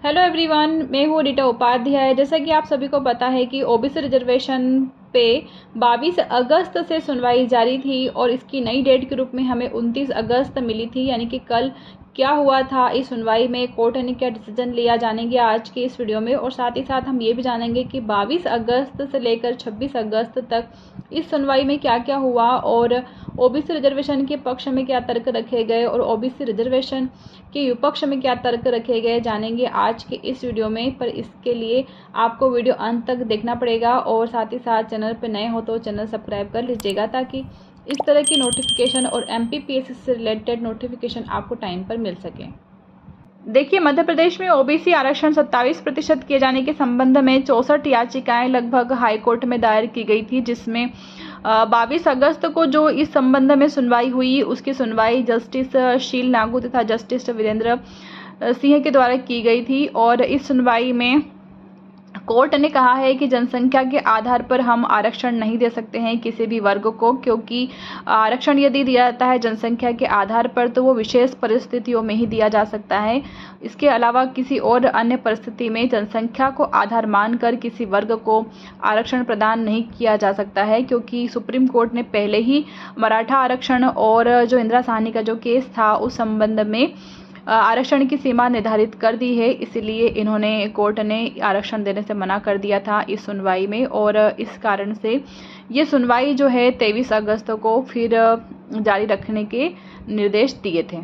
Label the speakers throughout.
Speaker 1: Hello everyone, मैं हूँ रीटा उपाध्याय। जैसा कि आप सभी को पता है कि ओबीसी रिजर्वेशन पे 22 अगस्त से सुनवाई जारी थी और इसकी नई डेट के रूप में हमें 29 अगस्त मिली थी। यानी कि कल क्या हुआ था इस सुनवाई में, कोर्ट ने क्या डिसीजन लिया, जानेंगे आज के इस वीडियो में। और साथ ही साथ हम ये भी जानेंगे कि 22 अगस्त से लेकर 26 अगस्त तक इस सुनवाई में क्या क्या हुआ और ओबीसी रिजर्वेशन के पक्ष में क्या तर्क रखे गए और ओबीसी रिजर्वेशन के विपक्ष में क्या तर्क रखे गए, जानेंगे आज के इस वीडियो में। पर इसके लिए आपको वीडियो अंत तक देखना पड़ेगा और साथ ही साथ चैनल पर नए हो तो चैनल सब्सक्राइब कर लीजिएगा ताकि इस तरह की नोटिफिकेशन और एमपीपीएससी से रिलेटेड नोटिफिकेशन आपको टाइम पर मिल सके। देखिए, मध्य प्रदेश में ओबीसी आरक्षण 27% किए जाने के संबंध में 64 याचिकाएं लगभग हाईकोर्ट में दायर की गई थी, जिसमें 22 अगस्त को जो इस संबंध में सुनवाई हुई उसकी सुनवाई जस्टिस शील नागू तथा जस्टिस वीरेंद्र सिंह के द्वारा की गई थी। और इस सुनवाई में कोर्ट ने कहा है कि जनसंख्या के आधार पर हम आरक्षण नहीं दे सकते हैं किसी भी वर्ग को, क्योंकि आरक्षण यदि दिया जाता है जनसंख्या के आधार पर तो वो विशेष परिस्थितियों में ही दिया जा सकता है। इसके अलावा किसी और अन्य परिस्थिति में जनसंख्या को आधार मानकर किसी वर्ग को आरक्षण प्रदान नहीं किया जा सकता है, क्योंकि सुप्रीम कोर्ट ने पहले ही मराठा आरक्षण और जो इंदिरा साहनी का जो केस था उस संबंध में आरक्षण की सीमा निर्धारित कर दी है। इसलिए इन्होंने कोर्ट ने आरक्षण देने से मना कर दिया था इस सुनवाई में और इस कारण से ये सुनवाई जो है 23 अगस्त को फिर जारी रखने के निर्देश दिए थे।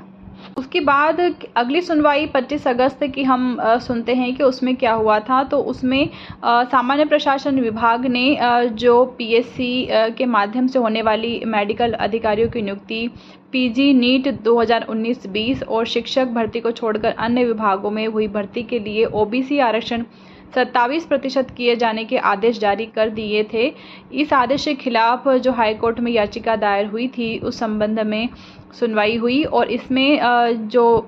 Speaker 1: उसके बाद अगली सुनवाई 25 अगस्त की हम सुनते हैं कि उसमें क्या हुआ था। तो उसमें सामान्य प्रशासन विभाग ने जो पीएससी के माध्यम से होने वाली मेडिकल अधिकारियों की नियुक्ति, पीजी नीट 2019-20 और शिक्षक भर्ती को छोड़कर अन्य विभागों में हुई भर्ती के लिए ओबीसी आरक्षण 27% किए जाने के आदेश जारी कर दिए थे। इस आदेश के खिलाफ जो हाईकोर्ट में याचिका दायर हुई थी उस संबंध में सुनवाई हुई और इसमें जो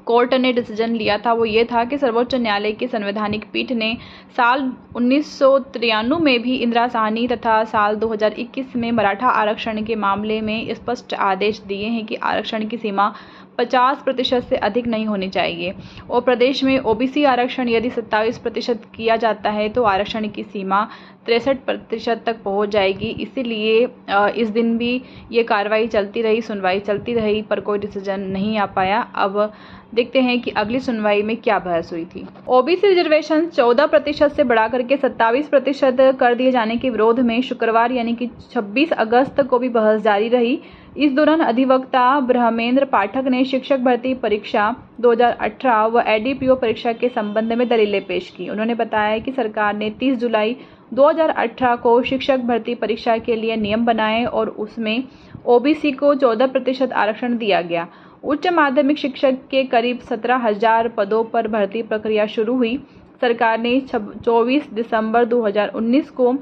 Speaker 1: कोर्ट ने डिसीजन लिया था वो ये था कि सर्वोच्च न्यायालय की संवैधानिक पीठ ने साल 1993 में भी इंदिरा साहनी तथा साल 2021 में मराठा आरक्षण के मामले में स्पष्ट आदेश दिए हैं कि आरक्षण की सीमा 50% से अधिक नहीं होनी चाहिए और प्रदेश में ओबीसी आरक्षण यदि 27% किया जाता है तो आरक्षण की सीमा 63% तक पहुंच जाएगी। इसीलिए इस दिन भी ये कार्रवाई चलती रही, सुनवाई चलती रही, पर कोई डिसीजन नहीं आ पाया। अब देखते हैं कि अगली सुनवाई में क्या बहस हुई थी। ओबीसी रिजर्वेशन 14% से बढ़ा करके 27% कर दिए जाने के विरोध में शुक्रवार यानी कि 26 अगस्त को भी बहस जारी रही। इस दौरान अधिवक्ता ब्रह्मेंद्र पाठक ने शिक्षक भर्ती परीक्षा 2018 व एडीपीओ परीक्षा के संबंध में दलीलें पेश की। उन्होंने बताया कि सरकार ने 30 जुलाई 2018 को शिक्षक भर्ती परीक्षा के लिए नियम बनाए और उसमें ओबीसी को 14% आरक्षण दिया गया। उच्च माध्यमिक शिक्षक के करीब 17,000 पदों पर भर्ती प्रक्रिया शुरू हुई। सरकार ने 24 दिसंबर 2019 को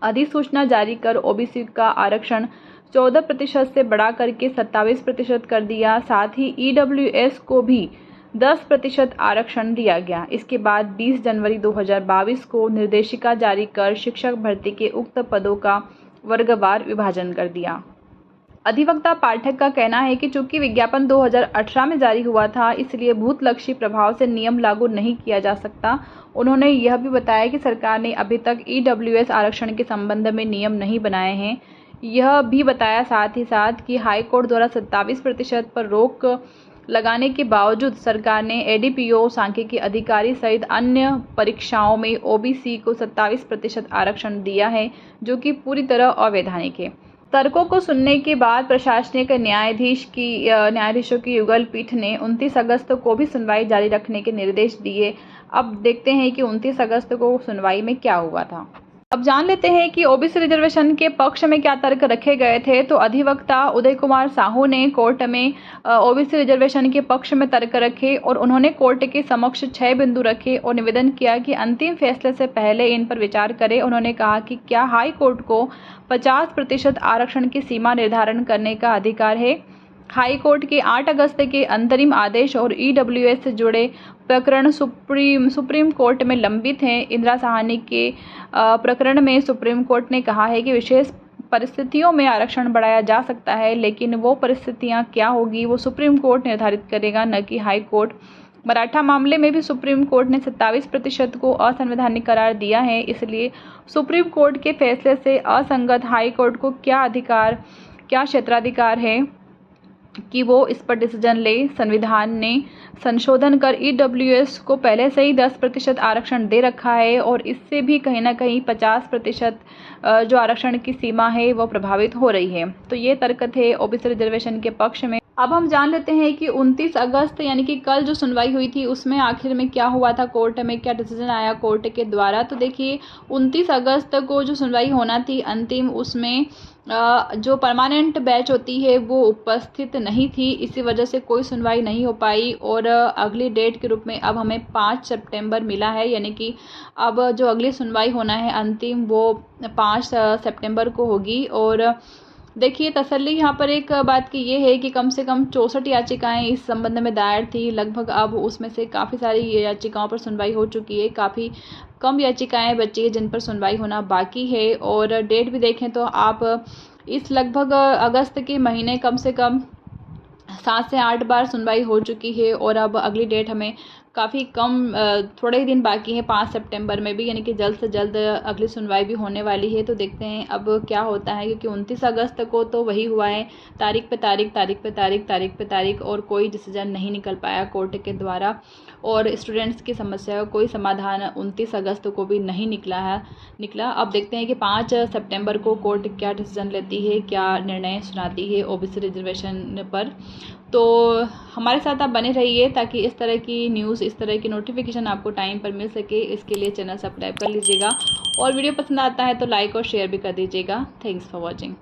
Speaker 1: अधिसूचना जारी कर ओबीसी का आरक्षण 14% से बढ़ा करके 27% कर दिया। साथ ही ईडब्ल्यूएस को भी 10% आरक्षण दिया गया। इसके बाद 20 जनवरी 2022 को निर्देशिका जारी कर शिक्षक भर्ती के उक्त पदों का वर्गवार विभाजन कर दिया। अधिवक्ता पाठक का कहना है कि चूंकि विज्ञापन 2018 में जारी हुआ था इसलिए भूतलक्षी प्रभाव से नियम लागू नहीं किया जा सकता। उन्होंने यह भी बताया कि सरकार ने अभी तक ईडब्ल्यूएस आरक्षण के संबंध में नियम नहीं बनाए हैं। यह भी बताया साथ ही साथ कि हाईकोर्ट द्वारा 27% पर रोक लगाने के बावजूद सरकार ने एडीपीओ, सांख्यिकी अधिकारी सहित अन्य परीक्षाओं में ओबीसी को 27% आरक्षण दिया है, जो कि पूरी तरह अवैधानिक है। तर्कों को सुनने के बाद प्रशासनिक न्यायाधीशों की युगल पीठ ने 29 अगस्त को भी सुनवाई जारी रखने के निर्देश दिए। अब देखते हैं कि 29 अगस्त को सुनवाई में क्या हुआ था। अब जान लेते हैं कि ओबीसी रिजर्वेशन के पक्ष में क्या तर्क रखे गए थे। तो अधिवक्ता उदय कुमार साहू ने कोर्ट में ओबीसी रिजर्वेशन के पक्ष में तर्क रखे और उन्होंने कोर्ट के समक्ष 6 बिंदु रखे और निवेदन किया कि अंतिम फैसले से पहले इन पर विचार करें। उन्होंने कहा कि क्या हाई कोर्ट को 50% आरक्षण की सीमा निर्धारण करने का अधिकार है। हाई कोर्ट के 8 अगस्त के अंतरिम आदेश और ईडब्ल्यूएस से जुड़े प्रकरण सुप्रीम कोर्ट में लंबित हैं। इंदिरा साहनी के प्रकरण में सुप्रीम कोर्ट ने कहा है कि विशेष परिस्थितियों में आरक्षण बढ़ाया जा सकता है, लेकिन वो परिस्थितियां क्या होगी वो सुप्रीम कोर्ट निर्धारित करेगा, न कि हाई कोर्ट। मराठा मामले में भी सुप्रीम कोर्ट ने 27% को असंवैधानिक करार दिया है। इसलिए सुप्रीम कोर्ट के फैसले से असंगत हाई कोर्ट को क्या क्षेत्राधिकार है कि वो इस पर डिसीजन ले। संविधान ने संशोधन कर EWS को पहले से ही 10% आरक्षण दे रखा है और इससे भी कहीं ना कहीं 50% जो आरक्षण की सीमा है वो प्रभावित हो रही है। तो ये तर्क थे ओबीसी रिजर्वेशन के पक्ष में। अब हम जान लेते हैं कि 29 अगस्त यानी कि कल जो सुनवाई हुई थी उसमें आखिर में क्या हुआ था, कोर्ट में क्या डिसीजन आया कोर्ट के द्वारा। तो देखिए 29 अगस्त को जो सुनवाई होना थी अंतिम, उसमें जो परमानेंट बैच होती है वो उपस्थित नहीं थी। इसी वजह से कोई सुनवाई नहीं हो पाई और अगली डेट के रूप में अब हमें 5 सितंबर मिला है, यानी कि अब जो अगली सुनवाई होना है अंतिम वो 5 सितंबर को होगी। और देखिए तसल्ली यहाँ पर एक बात की ये है कि कम से कम 64 याचिकाएं इस संबंध में दायर थी। लगभग अब उसमें से काफ़ी सारी याचिकाओं पर सुनवाई हो चुकी है। काफ़ी कम याचिकाएं बची है जिन पर सुनवाई होना बाकी है। और डेट भी देखें तो आप इस लगभग अगस्त के महीने कम से कम 7 से 8 बार सुनवाई हो चुकी है और अब अगली डेट हमें काफ़ी कम थोड़े ही दिन बाकी हैं 5 सितंबर में भी, यानी कि जल्द से जल्द अगली सुनवाई भी होने वाली है। तो देखते हैं अब क्या होता है, क्योंकि 29 अगस्त को तो वही हुआ है, तारीख पे तारीख और कोई डिसीजन नहीं निकल पाया कोर्ट के द्वारा और स्टूडेंट्स की समस्या का कोई समाधान 29 अगस्त को भी नहीं निकला। अब देखते हैं कि 5 सितंबर को कोर्ट क्या डिसीजन लेती है, क्या निर्णय सुनाती है ओबीसी रिजर्वेशन पर। तो हमारे साथ आप बने रहिए ताकि इस तरह की न्यूज़, इस तरह की नोटिफिकेशन आपको टाइम पर मिल सके। इसके लिए चैनल सब्सक्राइब कर लीजिएगा और वीडियो पसंद आता है तो लाइक और शेयर भी कर दीजिएगा। Thanks for watching.